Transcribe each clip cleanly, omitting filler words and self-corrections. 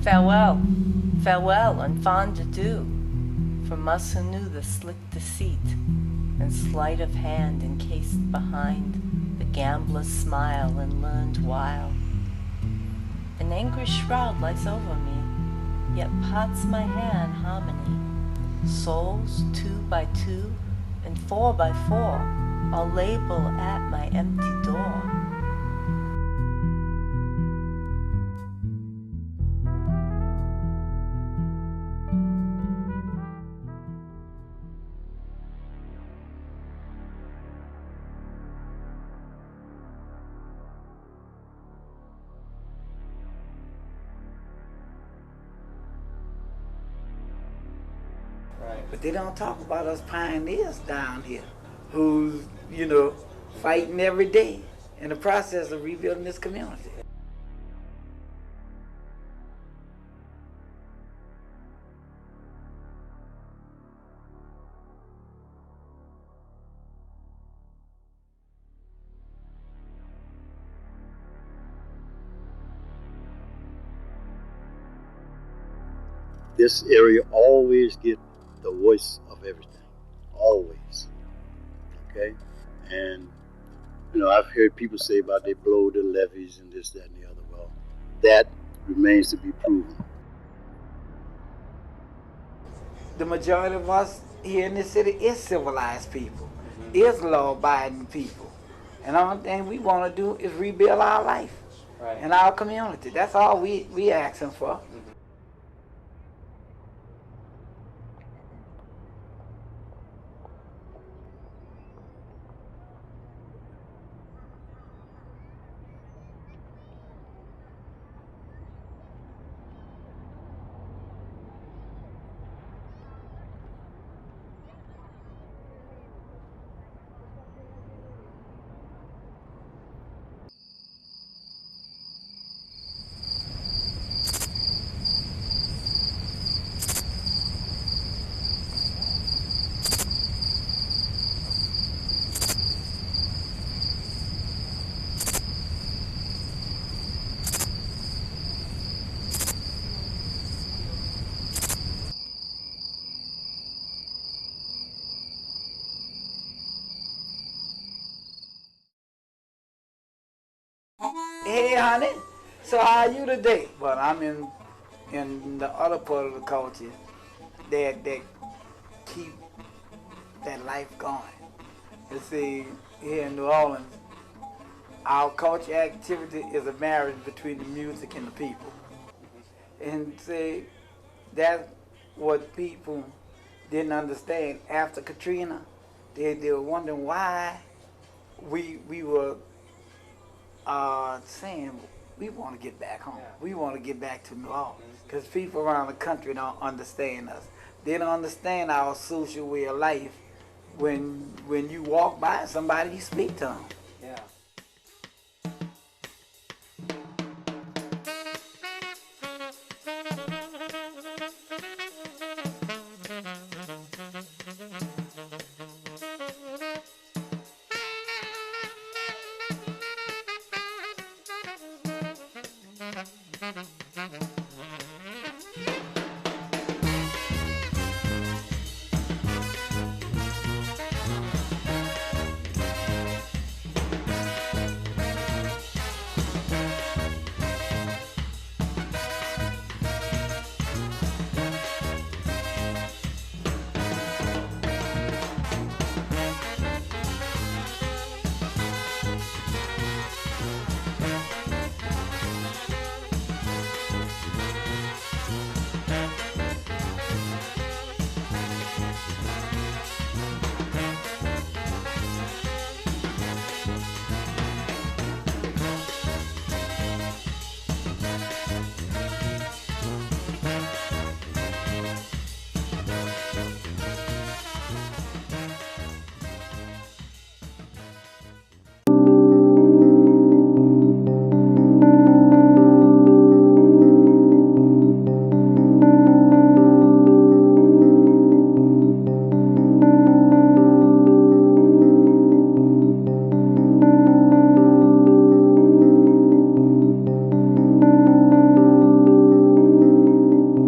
Farewell, farewell, and fond adieu, from us who knew the slick deceit and sleight of hand encased behind the gambler's smile and learned wile. An angry shroud lies over me, yet parts my hand harmony. Souls 2 by 2 and 4 by 4 all label at my empty door. But they don't talk about us pioneers down here who's, fighting every day in the process of rebuilding this community. This area always get the voice of everything, always. Okay, and I've heard people say about they blow the levees and this, that, and the other. Well, that remains to be proven. The majority of us here in this city is civilized people, is law-abiding people, and the only thing we want to do is rebuild our life and our community. That's all we asking for. Hey, honey. So how are you today? Well, I'm in the other part of the culture that keep that life going. You see, here in New Orleans, our culture activity is a marriage between the music and the people. And see, that's what people didn't understand after Katrina. They were wondering why we were saying we want to get back home. We want to get back to New Orleans because people around the country don't understand us. They don't understand our social way of life. When you walk by somebody, you speak to them. Yeah.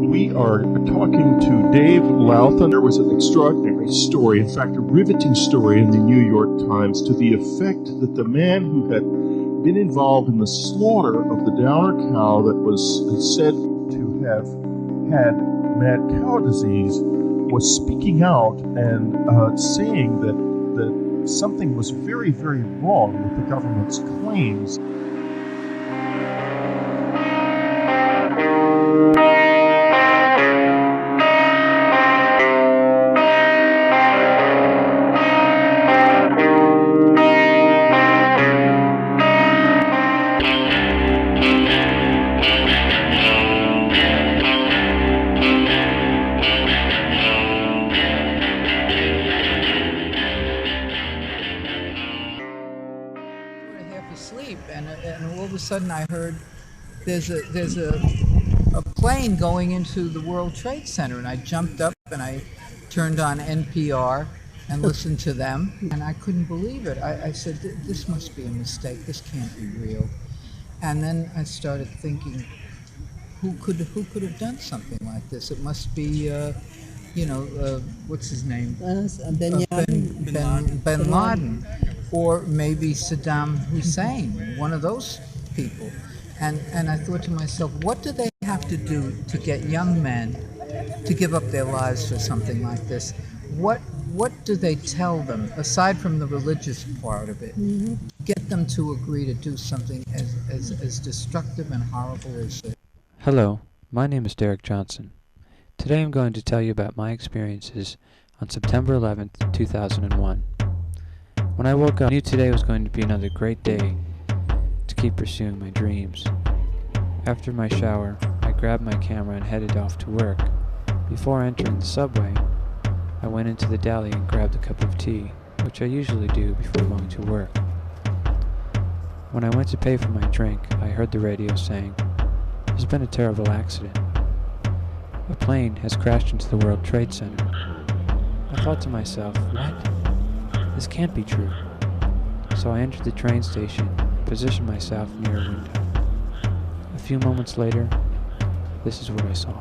We are talking to Dave Louthan. There was an extraordinary story, in fact, a riveting story in the New York Times to the effect that the man who had been involved in the slaughter of the Downer cow that was said to have had mad cow disease was speaking out and saying that something was very, very wrong with the government's claims. Asleep, and all of a sudden I heard there's a plane going into the World Trade Center, and I jumped up and I turned on NPR and listened to them, and I couldn't believe it. I said, this must be a mistake, this can't be real. And then I started thinking, who could have done something like this? It must be what's his name? Bin Laden. Or maybe Saddam Hussein, one of those people. And I thought to myself, what do they have to do to get young men to give up their lives for something like this? What do they tell them, aside from the religious part of it, get them to agree to do something as destructive and horrible as this? Hello, my name is Derek Johnson. Today I'm going to tell you about my experiences on September 11th, 2001. When I woke up, I knew today was going to be another great day to keep pursuing my dreams. After my shower, I grabbed my camera and headed off to work. Before entering the subway, I went into the deli and grabbed a cup of tea, which I usually do before going to work. When I went to pay for my drink, I heard the radio saying, "There's been a terrible accident. A plane has crashed into the World Trade Center." I thought to myself, what? This can't be true. So I entered the train station and positioned myself near a window. A few moments later, this is what I saw.